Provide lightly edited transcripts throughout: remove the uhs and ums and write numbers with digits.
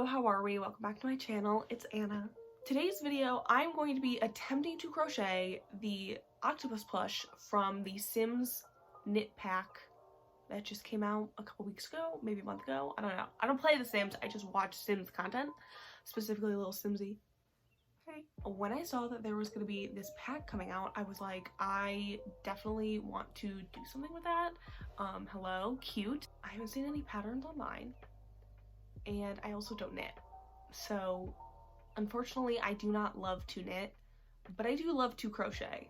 Hello, how are we? Welcome back to my channel. It's Anna. Today's video, I'm going to be attempting to crochet the octopus plush from the Sims knit pack that just came out a couple weeks ago, maybe a month ago. I don't know. I don't play The Sims. I just watch Sims content, specifically Little Simsy. Okay. When I saw that there was going to be this pack coming out, I was like, I definitely want to do something with that. Hello, cute. I haven't seen any patterns online. And I also don't knit. So unfortunately I do not love to knit, but I do love to crochet.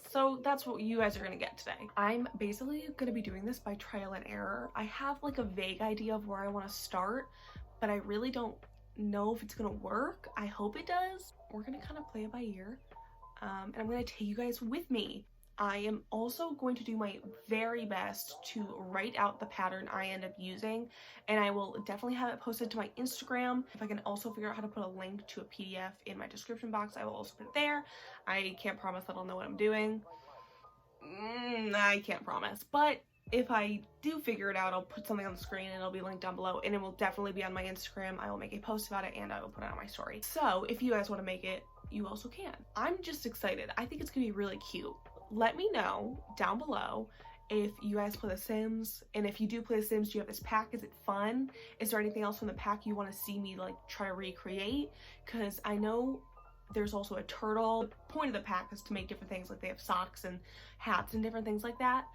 So that's what you guys are gonna get today. I'm basically gonna be doing this by trial and error. I have like a vague idea of where I want to start, but I really don't know if it's gonna work. I hope it does. We're gonna kind of play it by ear, and I'm gonna take you guys with me. I am also going to do my very best to write out the pattern I end up using, and I will definitely have it posted to my Instagram. If I can also figure out how to put a link to a PDF in my description box, I will also put it there. I can't promise that I'll know what I'm doing. I can't promise, but if I do figure it out, I'll put something on the screen and it'll be linked down below, and it will definitely be on my Instagram. I will make a post about it and I will put it on my story. So if you guys want to make it, you also can. I'm just excited. I think it's gonna be really cute. Let me know down below if you guys play The Sims, and if you do play The Sims, do you have this pack? Is it fun? Is there anything else from the pack you want to see me like try to recreate? Because I know there's also a turtle. The point of the pack is to make different things, like they have socks and hats and different things like that.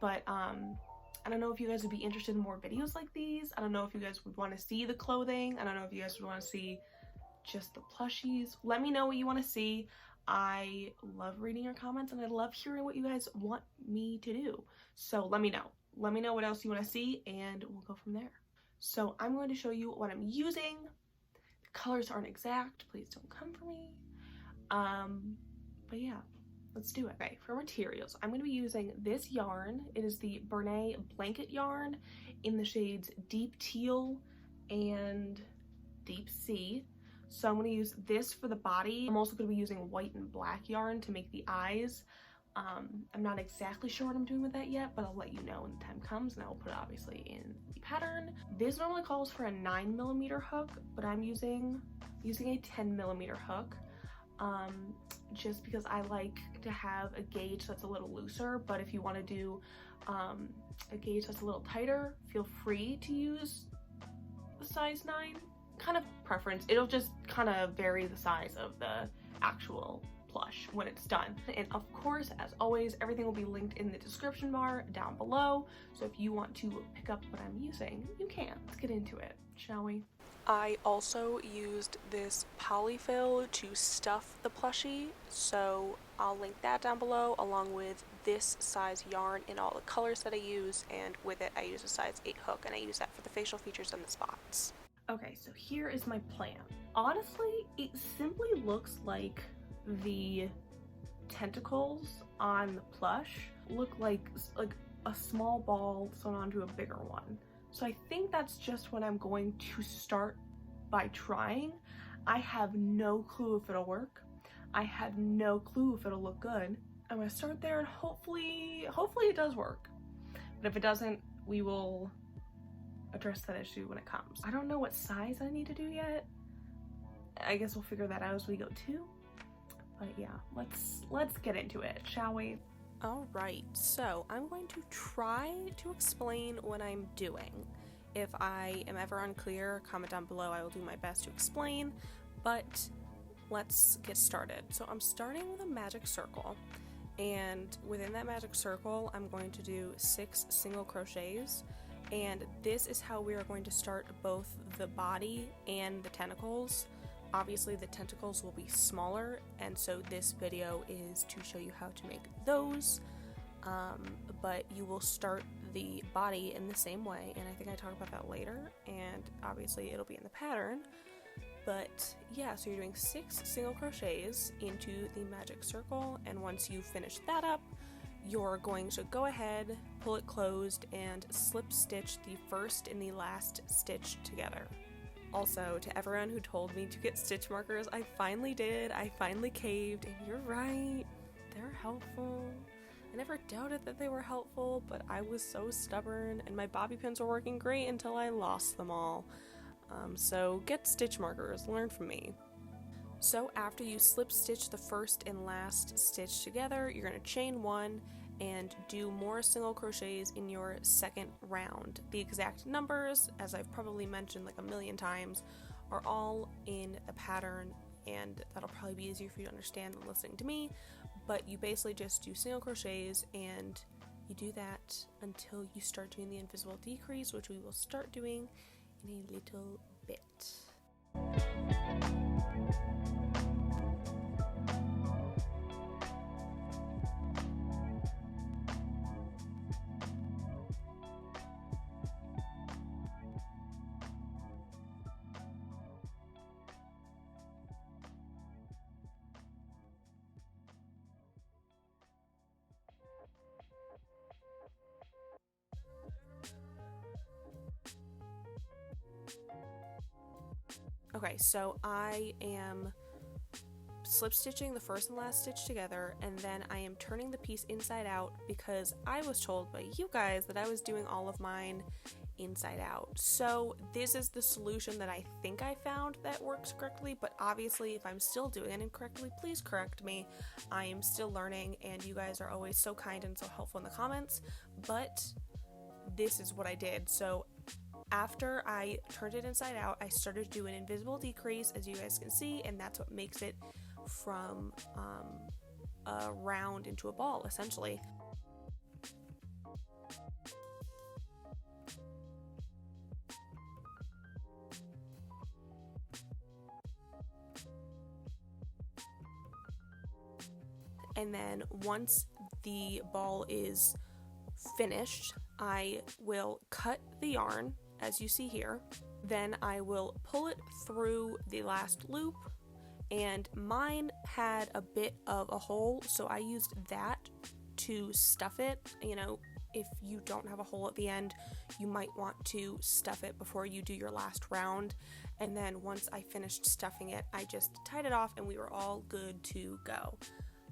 But I don't know if you guys would be interested in more videos like these. I don't know if you guys would want to see the clothing. I don't know if you guys would want to see just the plushies. Let me know what you want to see. I love reading your comments and I love hearing what you guys want me to do. So let me know. Let me know what else you want to see and we'll go from there. So I'm going to show you what I'm using. The colors aren't exact. Please don't come for me. But yeah, let's do it. Okay, for materials, I'm going to be using this yarn. It is the Bernay blanket yarn in the shades Deep Teal and Deep Sea. So I'm going to use this for the body. I'm also going to be using white and black yarn to make the eyes. I'm not exactly sure what I'm doing with that yet, but I'll let you know when the time comes, and I will put it obviously in the pattern. This normally calls for a 9mm hook, but I'm using a 10mm hook, just because I like to have a gauge that's a little looser. But if you want to do a gauge that's a little tighter, feel free to use the size 9. Kind of preference. It'll just kind of vary the size of the actual plush when it's done. And of course, as always, everything will be linked in the description bar down below. So if you want to pick up what I'm using, you can. Let's get into it, shall we? I also used this polyfill to stuff the plushie, so I'll link that down below along with this size yarn in all the colors that I use, and with it I use a size 8 hook, and I use that for the facial features and the spots. Okay, so here is my plan. Honestly, it simply looks like the tentacles on the plush look like a small ball sewn onto a bigger one. So I think that's just what I'm going to start by trying. I have no clue if it'll work. I have no clue if it'll look good. I'm gonna start there and hopefully it does work. But if it doesn't, we will address that issue when it comes. I don't know what size I need to do yet. I guess we'll figure that out as we go too. But yeah, let's get into it, shall we? Alright, so I'm going to try to explain what I'm doing. If I am ever unclear, comment down below. I will do my best to explain, but let's get started. So I'm starting with a magic circle, and within that magic circle I'm going to do 6 single crochets. And this is how we are going to start both the body and the tentacles. Obviously the tentacles will be smaller, and so this video is to show you how to make those, but you will start the body in the same way, and I think I talk about that later, and obviously it'll be in the pattern. But yeah, so you're doing 6 single crochets into the magic circle, and once you finish that up, you're going to go ahead, pull it closed, and slip stitch the first and the last stitch together. Also, to everyone who told me to get stitch markers, I finally did. I finally caved, and you're right, they're helpful. I never doubted that they were helpful, but I was so stubborn, and my bobby pins were working great until I lost them all. So get stitch markers, learn from me. So after you slip stitch the first and last stitch together, you're going to chain 1 and do more single crochets in your second round. The exact numbers, as I've probably mentioned like a million times, are all in the pattern, and that'll probably be easier for you to understand than listening to me, but you basically just do single crochets and you do that until you start doing the invisible decrease, which we will start doing in a little bit. Okay, so I am slip stitching the first and last stitch together, and then I am turning the piece inside out because I was told by you guys that I was doing all of mine inside out. So this is the solution that I think I found that works correctly, but obviously if I'm still doing it incorrectly, please correct me. I am still learning, and you guys are always so kind and so helpful in the comments, but this is what I did. So after I turned it inside out, I started to do an invisible decrease, as you guys can see, and that's what makes it from a round into a ball, essentially. And then once the ball is finished, I will cut the yarn, as you see here. Then I will pull it through the last loop, and mine had a bit of a hole, so I used that to stuff it. You know, if you don't have a hole at the end, you might want to stuff it before you do your last round. And then once I finished stuffing it, I just tied it off and we were all good to go.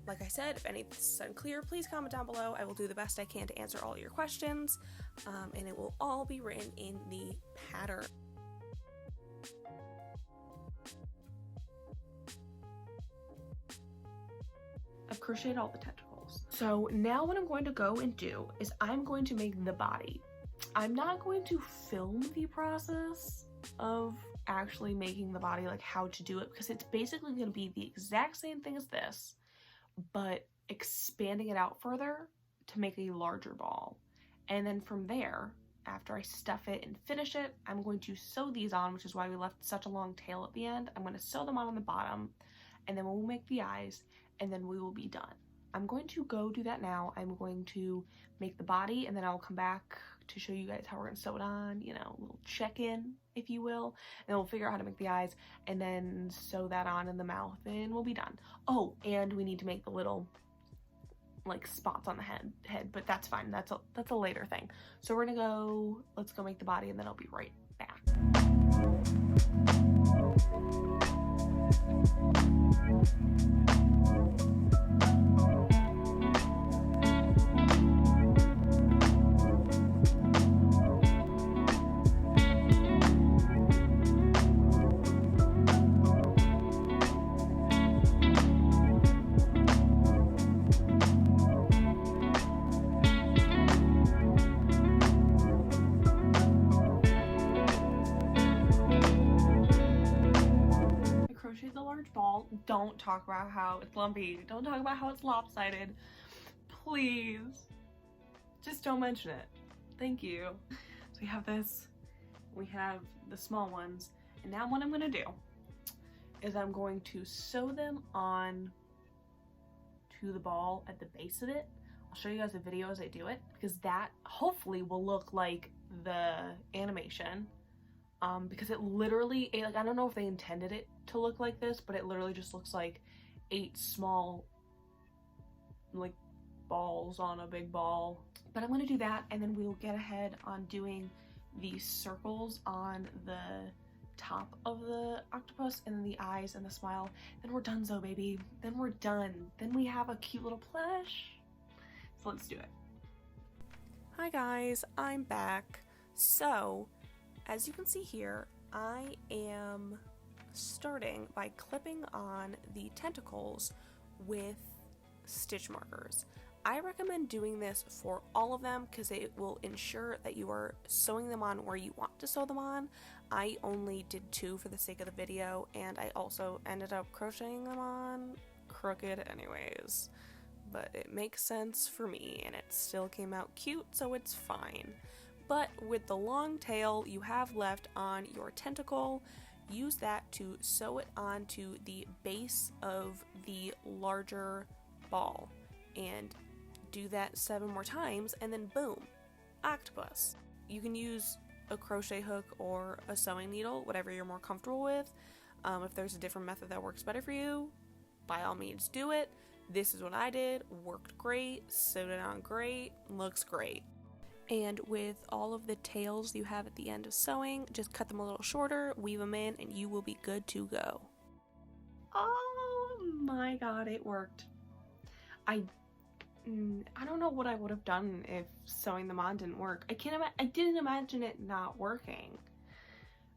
Like I said, if any of this is unclear, please comment down below. I will do the best I can to answer all your questions, and it will all be written in the pattern. I've crocheted all the tentacles. So now what I'm going to go and do is I'm going to make the body. I'm not going to film the process of actually making the body, like how to do it, because it's basically going to be the exact same thing as this, but expanding it out further to make a larger ball. And then from there, after I stuff it and finish it, I'm going to sew these on, which is why we left such a long tail at the end. I'm going to sew them on the bottom, and then we'll make the eyes, and then we will be done. I'm going to go do that now. I'm going to make the body, and then I'll come back to show you guys how we're going to sew it on, you know, a little check-in, if you will, and then we'll figure out how to make the eyes, and then sew that on in the mouth, and we'll be done. Oh, and we need to make the little, like, spots on the head, but that's fine. That's a later thing. So we're gonna go, let's go make the body, and then I'll be right back. Ball. Don't talk about how it's lumpy. Don't talk about how it's lopsided. Please. Just don't mention it. Thank you. So we have this. We have the small ones. And now what I'm going to do is I'm going to sew them on to the ball at the base of it. I'll show you guys a video as I do it, because that hopefully will look like the animation. Because it literally, like, I don't know if they intended it to look like this, but it literally just looks like 8 small, like, balls on a big ball. But I'm gonna do that, and then we'll get ahead on doing these circles on the top of the octopus, and then the eyes and the smile. Then we're donezo, baby. Then we're done. Then we have a cute little plush. So let's do it. Hi guys, I'm back. So, as you can see here, I am starting by clipping on the tentacles with stitch markers. I recommend doing this for all of them because it will ensure that you are sewing them on where you want to sew them on. I only did 2 for the sake of the video, and I also ended up crocheting them on crooked anyways. But it makes sense for me, and it still came out cute, so it's fine. But with the long tail you have left on your tentacle, use that to sew it onto the base of the larger ball. And do that 7 more times, and then boom, octopus. You can use a crochet hook or a sewing needle, whatever you're more comfortable with. If there's a different method that works better for you, by all means do it. This is what I did, worked great, sewed it on great, looks great. And with all of the tails you have at the end of sewing, just cut them a little shorter, weave them in, and you will be good to go. Oh my god, it worked. I don't know what I would have done if sewing them on didn't work. I didn't imagine it not working,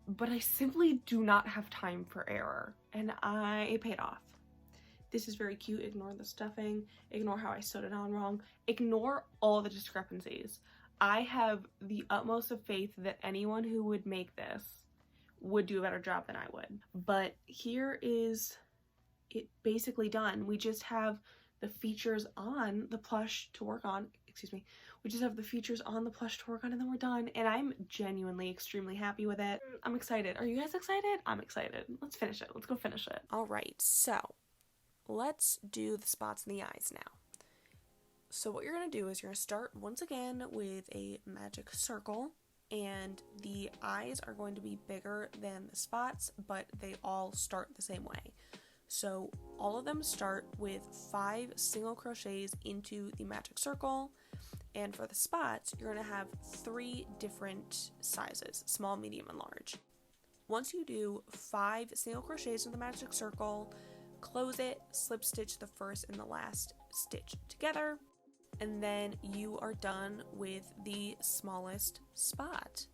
but I simply do not have time for error, and it paid off. This is very cute. Ignore the stuffing, ignore how I sewed it on wrong, ignore all the discrepancies. I have the utmost of faith that anyone who would make this would do a better job than I would. But here is it basically done. We just have the features on the plush to work on, we just have the features on the plush to work on, and then we're done, and I'm genuinely extremely happy with it. I'm excited. Are you guys excited? I'm excited. Let's finish it. Let's go finish it. All right, so let's do the spots in the eyes now. So what you're going to do is you're going to start once again with a magic circle, and the eyes are going to be bigger than the spots, but they all start the same way. So all of them start with 5 single crochets into the magic circle, and for the spots you're going to have 3 different sizes, small, medium, and large. Once you do 5 single crochets in the magic circle, close it, slip stitch the first and the last stitch together, and then you are done with the smallest spot.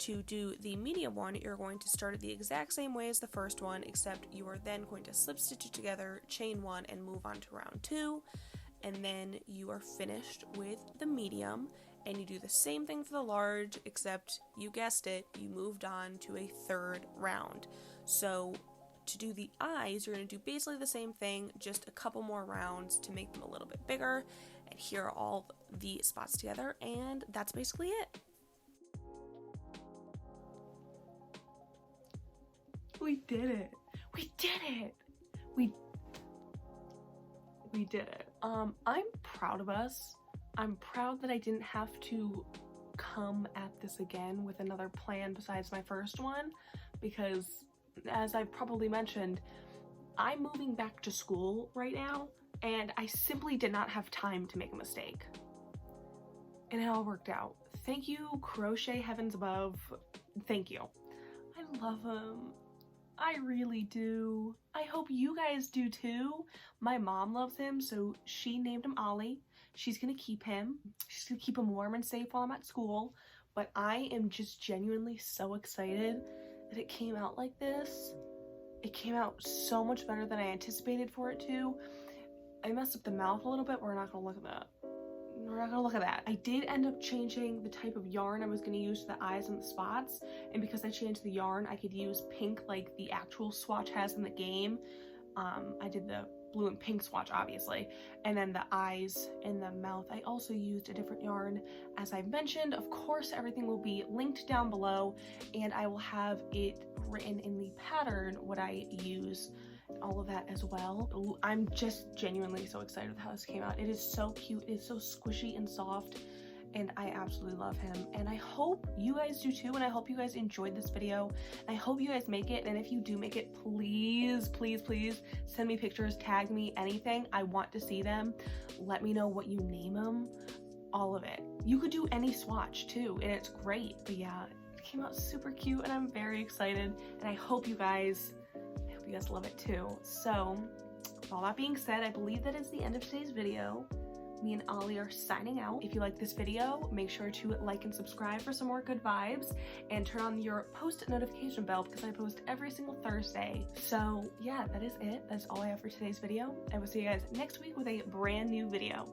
To do the medium one, you're going to start it the exact same way as the first one, except you are then going to slip stitch it together, chain 1, and move on to round 2, and then you are finished with the medium, and you do the same thing for the large, except you guessed it, you moved on to a 3rd round. So to do the eyes, you're going to do basically the same thing, just a couple more rounds to make them a little bit bigger, and here are all the spots together, and that's basically it. We did it. We did it. We did it. I'm proud of us. I'm proud that I didn't have to come at this again with another plan besides my first one, because as I've probably mentioned, I'm moving back to school right now, and I simply did not have time to make a mistake. And it all worked out. Thank you, Crochet Heavens Above. Thank you. I love him. I really do. I hope you guys do too. My mom loves him, so she named him Ollie. She's gonna keep him. She's gonna keep him warm and safe while I'm at school. But I am just genuinely so excited that it came out like this. It came out so much better than I anticipated for it to. I messed up the mouth a little bit. We're not gonna look at that. We're not gonna look at that. I did end up changing the type of yarn I was gonna use for the eyes and the spots, and because I changed the yarn, I could use pink like the actual swatch has in the game. I did the blue and pink swatch, obviously, and then the eyes and the mouth, I also used a different yarn, as I mentioned. Of course, everything will be linked down below, and I will have it written in the pattern what I use, all of that as well. I'm just genuinely so excited with how this came out. It is so cute, it is so squishy and soft, and I absolutely love him, and I hope you guys do too, and I hope you guys enjoyed this video. I hope you guys make it, and if you do make it, please send me pictures, tag me, anything. I want to see them. Let me know what you name them, all of it. You could do any swatch too, and it's great. But yeah, it came out super cute, and I'm very excited, and I hope you guys love it too. So with all that being said, I believe that is the end of today's video. me and Ollie are signing out. If you like this video, make sure to like and subscribe for some more good vibes, and turn on your post notification bell because I post every single Thursday. So yeah, that is it. That's all I have for today's video. I will see you guys next week with a brand new video.